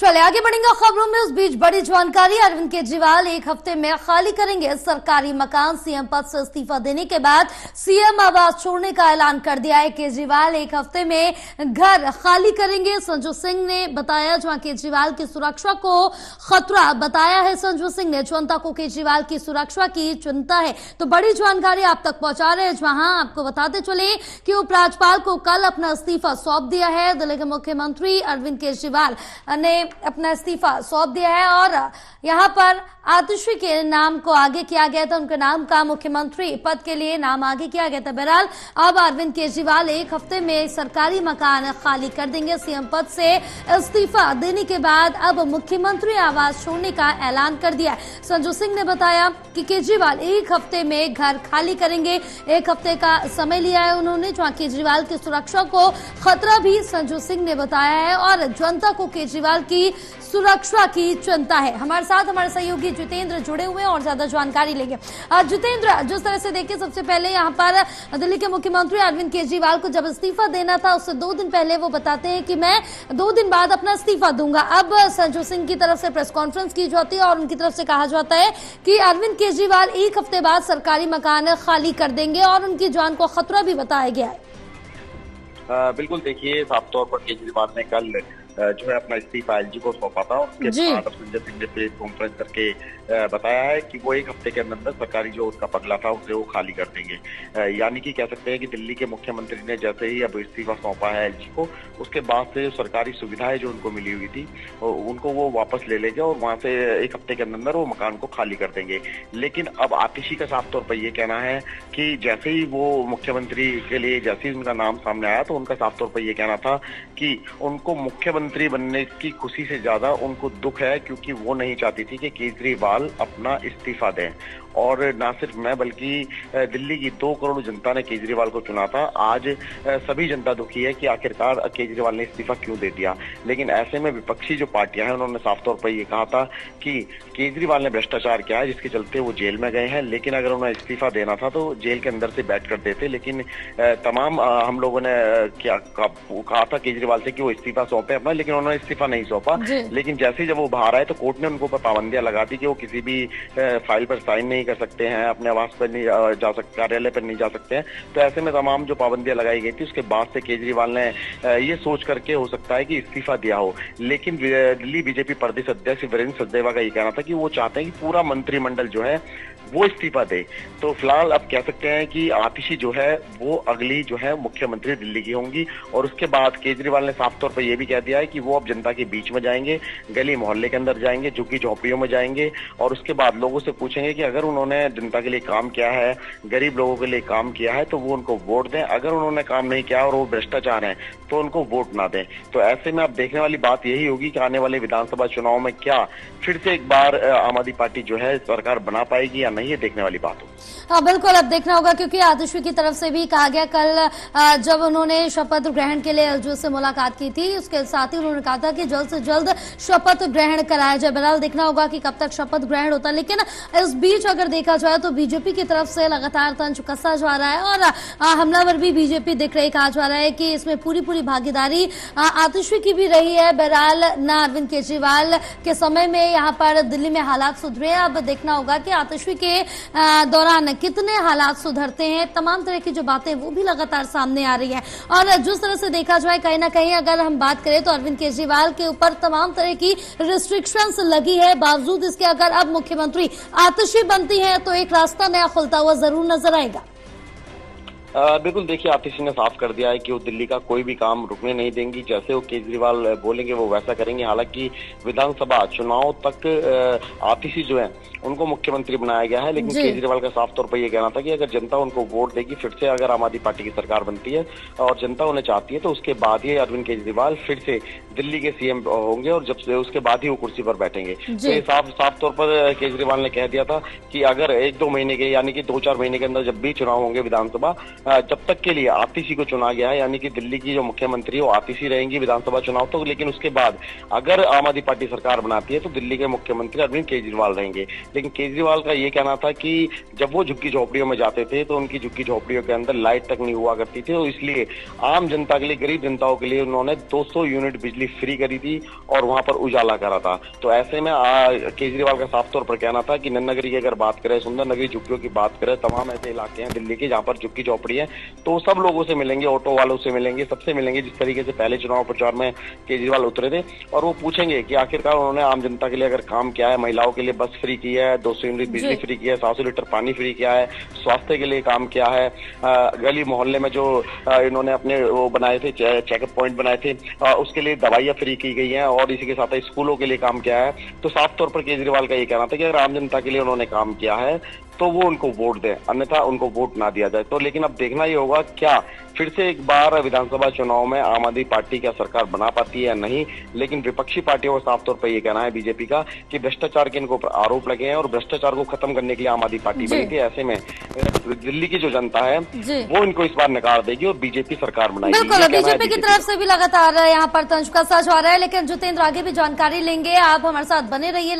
चले आगे बढ़ेंगे खबरों में। उस बीच बड़ी जानकारी, अरविंद केजरीवाल एक हफ्ते में खाली करेंगे सरकारी मकान। सीएम पद से इस्तीफा देने के बाद सीएम आवास छोड़ने का ऐलान कर दिया है। केजरीवाल एक हफ्ते में घर खाली करेंगे। संजू सिंह ने बताया, जहां केजरीवाल की सुरक्षा को खतरा बताया है संजू सिंह ने, जनता को केजरीवाल की सुरक्षा की चिंता है। तो बड़ी जानकारी आप तक पहुंचा रहे हैं, जहां आपको बताते चले कि उपराज्यपाल को कल अपना इस्तीफा सौंप दिया है। दिल्ली के मुख्यमंत्री अरविंद केजरीवाल ने अपना इस्तीफा सौंप दिया है और यहां पर आतिशी के नाम को आगे किया गया था। उनके नाम का मुख्यमंत्री पद के लिए नाम आगे किया गया था। बहरहाल अब अरविंद केजरीवाल एक हफ्ते में सरकारी मकान खाली कर देंगे। सीएम पद से इस्तीफा देने के बाद अब मुख्यमंत्री आवास छोड़ने का ऐलान कर दिया है। संजू सिंह ने बताया कि केजरीवाल एक हफ्ते में घर खाली करेंगे। एक हफ्ते का समय लिया है उन्होंने, जहां केजरीवाल की सुरक्षा को खतरा भी संजू सिंह ने बताया है और जनता को केजरीवाल की सुरक्षा की चिंता है। हमारे साथ हमारे सहयोगी जितेंद्र जुड़े हुए हैं और ज्यादा जानकारी लेंगे। जितेंद्र, जिस तरह से देखिए, सबसे पहले यहाँ पर दिल्ली के मुख्यमंत्री अरविंद केजरीवाल को जब इस्तीफा देना था उससे 2 दिन पहले वो बताते हैं कि मैं 2 दिन बाद अपना इस्तीफा दूंगा। अब संजू सिंह की तरफ से प्रेस कॉन्फ्रेंस की जाती है और उनकी तरफ से कहा जाता है कि अरविंद केजरीवाल एक हफ्ते बाद सरकारी मकान खाली कर देंगे और उनकी जान को खतरा भी बताया गया है। बिल्कुल, देखिए, साफ तौर पर केजरीवाल ने कल जो है अपना इस्तीफा एलजी को सौंपा था। उसके बाद संजय सिंह ने प्रेस कॉन्फ्रेंस करके बताया है कि वो एक हफ्ते के अंदर सरकारी जो उसका पगला था उसे वो खाली कर देंगे। यानी कि कह सकते हैं कि दिल्ली के मुख्यमंत्री ने जैसे ही अब इस्तीफा सौंपा है एलजी को, उसके बाद से सरकारी सुविधाएं जो उनको मिली हुई थी उनको वो वापस ले लेंगे और वहां से एक हफ्ते के अंदर वो मकान को खाली कर देंगे। लेकिन अब आतिशी का साफ तौर पर ये कहना है कि जैसे ही वो मुख्यमंत्री के लिए जैसे ही उनका नाम सामने आया तो उनका साफ तौर पर यह कहना था कि उनको मुख्यमंत्री बनने की खुशी से ज्यादा उनको दुख है, क्योंकि वो नहीं चाहती थी कि केजरीवाल अपना इस्तीफा दें। और ना सिर्फ मैं बल्कि दिल्ली की 2 करोड़ जनता ने केजरीवाल को चुना था। आज सभी जनता दुखी है कि आखिरकार केजरीवाल ने इस्तीफा क्यों दे दिया। लेकिन ऐसे में विपक्षी जो पार्टियां हैं उन्होंने साफ तौर पर यह कहा था कि केजरीवाल ने भ्रष्टाचार किया है जिसके चलते वो जेल में गए हैं, लेकिन अगर उन्हें इस्तीफा देना था तो जेल के अंदर से बैठ कर देते। लेकिन तमाम हम लोगों ने क्या कहा था केजरीवाल से कि वो इस्तीफा सौंपे अपना, लेकिन उन्होंने इस्तीफा नहीं सौंपा। लेकिन जैसे ही जब वो बाहर आए तो कोर्ट ने उनको पाबंदियां लगा दी कि वो किसी भी फाइल पर साइन नहीं कर सकते हैं, अपने आवास पर नहीं जा सकते, कार्यालय पर नहीं जा सकते हैं। तो ऐसे में तमाम जो पाबंदियां लगाई गई थी उसके बाद से केजरीवाल ने ये सोच करके हो सकता है कि इस्तीफा दिया हो। लेकिन दिल्ली बीजेपी प्रदेश अध्यक्ष वीरेंद्र सचदेवा का ये कहना था कि वो चाहते हैं कि पूरा मंत्रिमंडल जो है वो इस्तीफा दे। तो फिलहाल अब कह सकते हैं कि आतिशी जो है वो अगली जो है मुख्यमंत्री दिल्ली की होंगी। और उसके बाद केजरीवाल ने साफ तौर पर यह भी कह दिया है कि वो अब जनता के बीच में जाएंगे, गली मोहल्ले के अंदर जाएंगे, झुग्गी झोंपड़ियों में जाएंगे और उसके बाद लोगों से पूछेंगे कि अगर उन्होंने जनता के लिए काम किया है, गरीब लोगों के लिए काम किया है तो वो उनको वोट दें, अगर उन्होंने काम नहीं किया और वो भ्रष्टाचार है तो उनको वोट ना दें। तो ऐसे में अब देखने वाली बात यही होगी कि आने वाले विधानसभा चुनाव में क्या फिर से एक बार आम आदमी पार्टी जो है सरकार बना पाएगी या नहीं, ये देखने वाली बात होगी। हाँ बिल्कुल, अब देखना होगा, क्योंकि आतिशी की तरफ से भी कहा गया कल जब उन्होंने शपथ ग्रहण के लिए एलजी से मुलाकात की थी, उसके साथ ही उन्होंने कहा था कि जल्द से जल्द शपथ ग्रहण कराया जाए। बहरहाल देखना होगा कि कब तक शपथ ग्रहण होता है। लेकिन इस बीच अगर देखा जाए तो बीजेपी की तरफ से लगातार तंज कसा जा रहा है और हमलावर भी बीजेपी दिख रही। कहा जा रहा है कि इसमें पूरी भागीदारी आतिशी की भी रही है। बहरहाल ना अरविंद केजरीवाल के समय में यहाँ पर दिल्ली में हालात सुधरे। अब देखना होगा कि आतिशी के दौरान कितने हालात सुधरते हैं। तमाम तरह की जो बातें वो भी लगातार सामने आ रही है। और जिस तरह से देखा जाए, कहीं ना कहीं अगर हम बात करें तो अरविंद केजरीवाल के ऊपर तमाम तरह की रिस्ट्रिक्शंस लगी है। बावजूद इसके अगर अब मुख्यमंत्री आतिशी बनती है तो एक रास्ता नया खुलता हुआ जरूर नजर आएगा। बिल्कुल, देखिए, आतिशी ने साफ कर दिया है कि वो दिल्ली का कोई भी काम रुकने नहीं देंगी। जैसे वो केजरीवाल बोलेंगे वो वैसा करेंगे। हालांकि विधानसभा चुनाव तक आतिशी जो है उनको मुख्यमंत्री बनाया गया है, लेकिन केजरीवाल का साफ तौर पर यह कहना था कि अगर जनता उनको वोट देगी, फिर से अगर आम आदमी पार्टी की सरकार बनती है और जनता उन्हें चाहती है तो उसके बाद ही अरविंद केजरीवाल फिर से दिल्ली के सीएम होंगे और जब से उसके बाद ही वो कुर्सी पर बैठेंगे। तो ये साफ तौर पर केजरीवाल ने कह दिया था कि अगर 1-2 महीने के यानी कि 2-4 महीने के अंदर जब भी चुनाव होंगे विधानसभा, जब तक के लिए आतिशी को चुना गया है, यानी कि दिल्ली की जो मुख्यमंत्री है वो आतिशी रहेंगी विधानसभा चुनाव तक, लेकिन उसके बाद अगर आम आदमी पार्टी सरकार बनाती है तो दिल्ली के मुख्यमंत्री अरविंद केजरीवाल रहेंगे। लेकिन केजरीवाल का ये कहना था कि जब वो झुग्गी झोपड़ियों में जाते थे तो उनकी झुग्गी झोपड़ियों के अंदर लाइट तक नहीं हुआ करती थी, तो इसलिए आम जनता के लिए, गरीब जनताओं के लिए उन्होंने 200 यूनिट बिजली फ्री करी थी और वहां पर उजाला करा था। तो ऐसे में केजरीवाल का साफ तौर पर कहना था कि नन्नगरी की अगर बात करें, सुंदर नगरी झुग्गियों की बात करें, तमाम ऐसे इलाके हैं दिल्ली के जहां पर झुग्गी झोपड़ी है, तो सब लोगों से मिलेंगे, ऑटो वालों से मिलेंगे, सबसे मिलेंगे, जिस तरीके से पहले चुनाव प्रचार में केजरीवाल उतरे थे, और वो पूछेंगे कि आखिरकार उन्होंने आम जनता के लिए अगर काम किया है, महिलाओं के लिए बस फ्री की है, 200 यूनिट बिजली फ्री की है, 700 लीटर पानी फ्री किया है, स्वास्थ्य के लिए काम किया है, गली मोहल्ले में जो इन्होंने अपने वो बनाए थे, चेकअप पॉइंट बनाए थे, उसके लिए दवाइयां फ्री की गई हैं, और इसी के साथ स्कूलों के लिए काम किया है। तो साफ तौर पर केजरीवाल का ये कहना था कि अगर आम जनता के लिए उन्होंने काम किया है तो वो उनको वोट दें, अन्यथा उनको वोट ना दिया जाए। तो लेकिन अब देखना ये होगा क्या फिर से एक बार विधानसभा चुनाव में आम आदमी पार्टी क्या सरकार बना पाती है या नहीं। लेकिन विपक्षी पार्टियों का साफ तौर पर ये कहना है बीजेपी का कि भ्रष्टाचार के इनको आरोप लगे हैं और भ्रष्टाचार को खत्म करने के लिए आम आदमी पार्टी बनी थी। ऐसे में दिल्ली की जो जनता है वो इनको इस बार नकार देगी और बीजेपी सरकार बनाएगी। बिल्कुल, बीजेपी की तरफ से भी लगातार यहाँ पर तंज कसा जा रहा है, लेकिन जितेंद्र आगे भी जानकारी लेंगे, आप हमारे साथ बने रहिए।